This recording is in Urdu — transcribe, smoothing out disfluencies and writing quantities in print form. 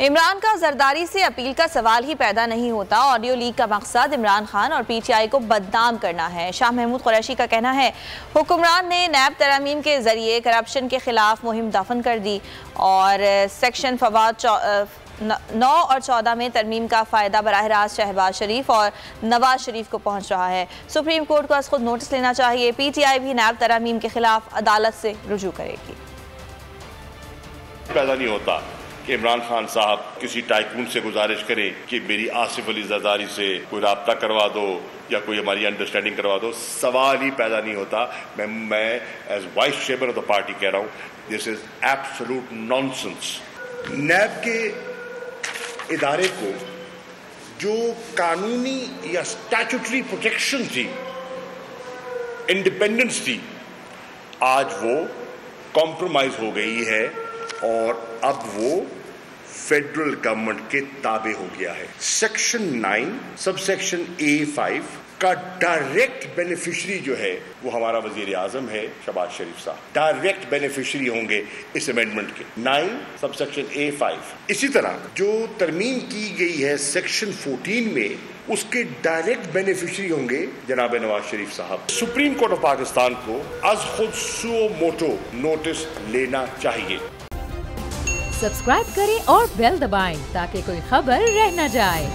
عمران کا زرداری سے اپیل کا سوال ہی پیدا نہیں ہوتا۔ آڈیو لیک کا مقصد عمران خان اور پی ٹی آئی کو بدنام کرنا ہے۔ شاہ محمود قریشی کا کہنا ہے حکمران نے نیب ترامیم کے ذریعے کرپشن کے خلاف مہم دفن کر دی اور سیکشن فواد 9 اور 14 میں ترمیم کا فائدہ براہ راست شہباز شریف اور نواز شریف کو پہنچ رہا ہے۔ سپریم کورٹ کو از خود نوٹس لینا چاہیے۔ پی ٹی آئی بھی نیب ترامیم کے خلاف عدالت سے رجوع کرے گی۔ پیدا نہیں ہوتا کہ عمران خان صاحب کسی ٹائکون سے گزارش کریں کہ میری آصف علی زرداری سے کوئی رابطہ کروا دو یا کوئی ہماری انڈرسٹینڈنگ کروا دو۔ سوال ہی پیدا نہیں ہوتا۔ میں as vice chairman of the party کہہ رہا ہوں دس از ایبسولوٹ نانسنس۔ نیب کے ادارے کو جو قانونی یا اسٹیچوٹری پروٹیکشن تھی، انڈیپینڈنس تھی، آج وہ کمپرومائز ہو گئی ہے اور اب وہ فیڈرل گورنمنٹ کے تابع ہو گیا ہے۔ سیکشن 9 سب سیکشن A5 کا ڈائریکٹ بینیفیشری جو ہے وہ ہمارا وزیر اعظم ہے شہباز شریف صاحب، ڈائریکٹ بینیفیشری ہوں گے اس امینڈمنٹ کے 9 سب سیکشن A5۔ اسی طرح جو ترمیم کی گئی ہے سیکشن 14 میں، اس کے ڈائریکٹ بینیفیشری ہوں گے جناب نواز شریف صاحب۔ سپریم کورٹ آف پاکستان کو از خود سو موٹو نوٹس لینا چاہیے۔ سبسکرائب کریں اور بیل دبائیں تاکہ کوئی خبر رہ نہ جائے۔